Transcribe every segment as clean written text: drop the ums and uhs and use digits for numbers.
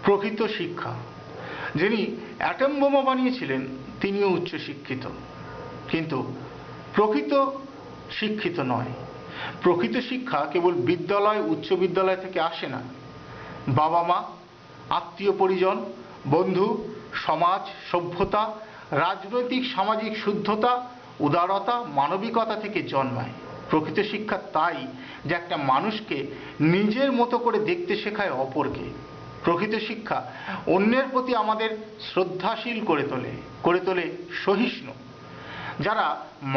প্রকৃত শিক্ষা। যিনি অ্যাটম বোমা বানিয়েছিলেন তিনিও উচ্চশিক্ষিত, কিন্তু প্রকৃত শিক্ষিত নয়। প্রকৃত শিক্ষা কেবল বিদ্যালয়, উচ্চ বিদ্যালয় থেকে আসে না। বাবা মা, আত্মীয় পরিজন, বন্ধু, সমাজ, সভ্যতা, রাজনৈতিক সামাজিক শুদ্ধতা, উদারতা, মানবিকতা থেকে জন্মায়। প্রকৃত শিক্ষা তাই যে একটা মানুষকে নিজের মতো করে দেখতে শেখায় অপরকে। প্রকৃত শিক্ষা অন্যের প্রতি আমাদের শ্রদ্ধাশীল করে তোলে সহিষ্ণু। যারা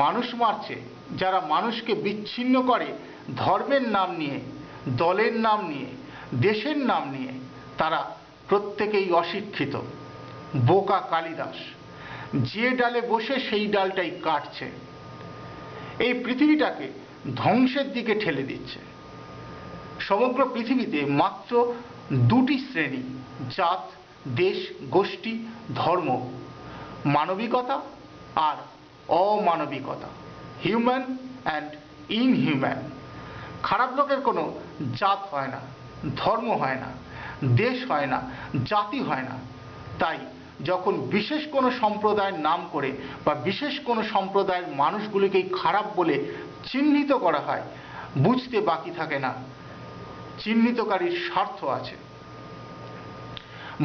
মানুষ মারছে, যারা মানুষকে বিচ্ছিন্ন করে ধর্মের নাম নিয়ে, দলের নাম নিয়ে, দেশের নাম নিয়ে, তারা প্রত্যেকেই অশিক্ষিত, বোকা কালিদাস। যে ডালে বসে সেই ডালটাই কাটছে, এই পৃথিবীটাকে ধ্বংসের দিকে ঠেলে দিচ্ছে। সমগ্র পৃথিবীতে মাত্র দুটি শ্রেণী, জাত, দেশ, গোষ্ঠী, ধর্ম, মানবিকতা আর অমানবিকতা, হিউম্যান অ্যান্ড ইনহিউম্যান। খারাপ লোকের কোনো জাত হয় না, ধর্ম হয় না, দেশ হয় না, জাতি হয় না। তাই যখন বিশেষ কোনো সম্প্রদায়ের নাম করে বা বিশেষ কোনো সম্প্রদায়ের মানুষগুলিকেই খারাপ বলে চিহ্নিত করা হয়, বুঝতে বাকি থাকে না চিহ্নিতকারীর স্বার্থ আছে।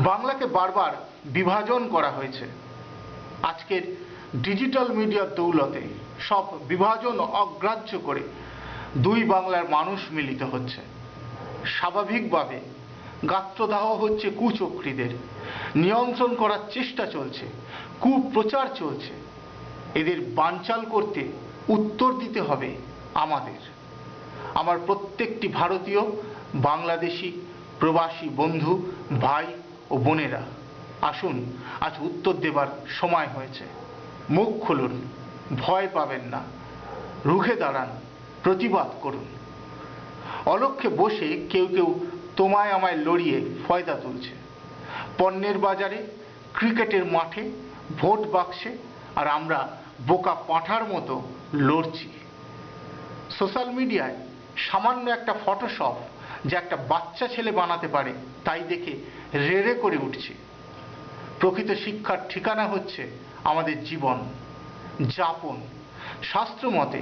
বাংলাকে বারবার বিভাজন করা হয়েছে। আজকের ডিজিটাল মিডিয়ার দৌলতে সব বিভাজন অগ্রাহ্য করে দুই বাংলার মানুষ মিলিত হচ্ছে। স্বাভাবিকভাবে গাত্রদাহ হচ্ছে কুচক্রীদের, নিয়ন্ত্রণ করার চেষ্টা চলছে, কুপ্রচার চলছে। এদের বানচাল করতে উত্তর দিতে হবে আমাদের। আমার প্রত্যেকটি ভারতীয়, বাংলাদেশি, প্রবাসী বন্ধু, ভাই ও বোনেরা, আসুন আজ উত্তর দেবার সময় হয়েছে। মুখ খুলুন, ভয় পাবেন না, রুখে দাঁড়ান, প্রতিবাদ করুন। অলক্ষ্যে বসে কেউ কেউ তোমায় আমায় লড়িয়ে ফয়দা তুলছে। পণ্যের বাজারে, ক্রিকেটের মাঠে, ভোট বাক্সে, আর আমরা বোকা পাঁঠার মতো লড়ছি। সোশ্যাল মিডিয়ায় সামান্য একটা ফটোশপ যে একটা বাচ্চা ছেলে বানাতে পারে, তাই দেখে রেড়ে করে উঠছি। প্রকৃত শিক্ষার ঠিকানা হচ্ছে আমাদের জীবন যাপন। শাস্ত্র মতে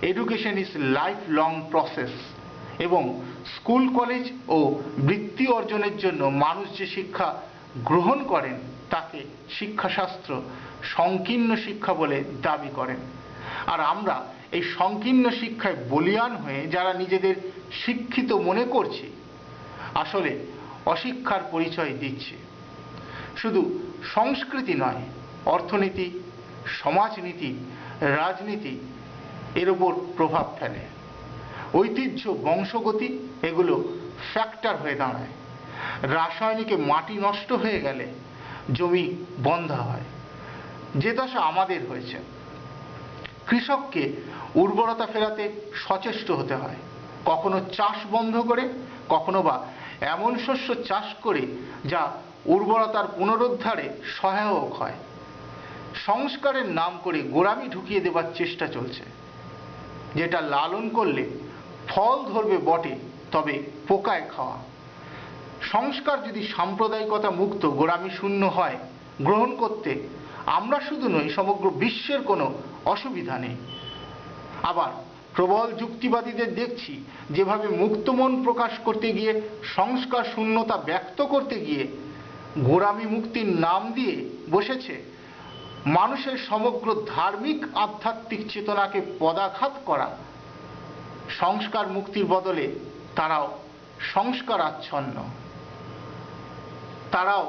education is life long process, এবং স্কুল, কলেজ ও বৃত্তি অর্জনের জন্য মানুষ যে শিক্ষা গ্রহণ করেন তাকে শিক্ষাশাস্ত্র সংকীর্ণ শিক্ষা বলে দাবি করেন। আর আমরা এই সংকীর্ণ শিক্ষায় বলীয়ান হয়ে যারা নিজেদের শিক্ষিত মনে করছি, আসলে অশিক্ষার পরিচয় দিচ্ছি। শুধু সংস্কৃতি নয়, অর্থনীতি, সমাজনীতি, রাজনীতি এর উপর প্রভাব ফেলে। ঐতিহ্য, বংশগতি এগুলো ফ্যাক্টর হয়ে দাঁড়ায়। রাসায়নিকে মাটি নষ্ট হয়ে গেলে জমি বন্ধা হয়, যে দশা আমাদের হয়েছে। কৃষককে উর্বরতা ফেরাতে সচেষ্ট হতে হয়, কখনো চাষ বন্ধ করে, কখনো বা এমন শস্য চাষ করে যা উর্বরতার পুনরুদ্ধারে সহায়ক হয়। সংস্কারের নাম করে গোঁড়ামি ঢুকিয়ে দেবার চেষ্টা চলছে, যেটা লালন করলে ফল ধরবে বটে, তবে পোকায় খাওয়া। সংস্কার যদি সাম্প্রদায়িকতা মুক্ত, গোঁড়ামি শূন্য হয়, গ্রহণ করতে আমরা শুধু নই, সমগ্র বিশ্বের কোনো অসুবিধা নেই। আবার প্রবল যুক্তিবাদীদের দেখছি যেভাবে মুক্ত মন প্রকাশ করতে গিয়ে, সংস্কার শূন্যতা ব্যক্ত করতে গিয়ে গোঁড়ামি মুক্তির নাম দিয়ে বসেছে মানুষের সমগ্র ধার্মিক আধ্যাত্মিক চেতনাকে পদাঘাত করা। সংস্কার মুক্তির বদলে তারাও সংস্কার আচ্ছন্ন, তারাও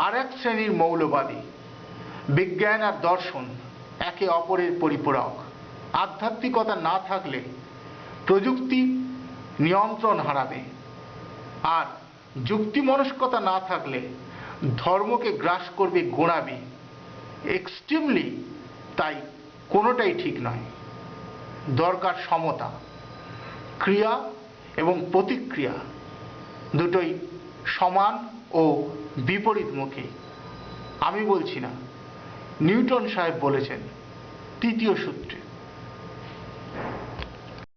আর এক শ্রেণীর মৌলবাদী। বিজ্ঞান আর দর্শন একে অপরের পরিপূরক। আধ্যাত্মিকতা না থাকলে প্রযুক্তি নিয়ন্ত্রণ হারাবে, আর যুক্তিমনস্কতা না থাকলে ধর্মকে গ্রাস করবে গোঁড়ামি। এক্সট্রিমলি তাই কোনোটাই ঠিক নয়। দরকার সমতা। ক্রিয়া এবং প্রতিক্রিয়া দুটোই সমান ও বিপরীতমুখী। আমি বলছি না, নিউটন সাহেব বলেছেন তৃতীয় সূত্রে।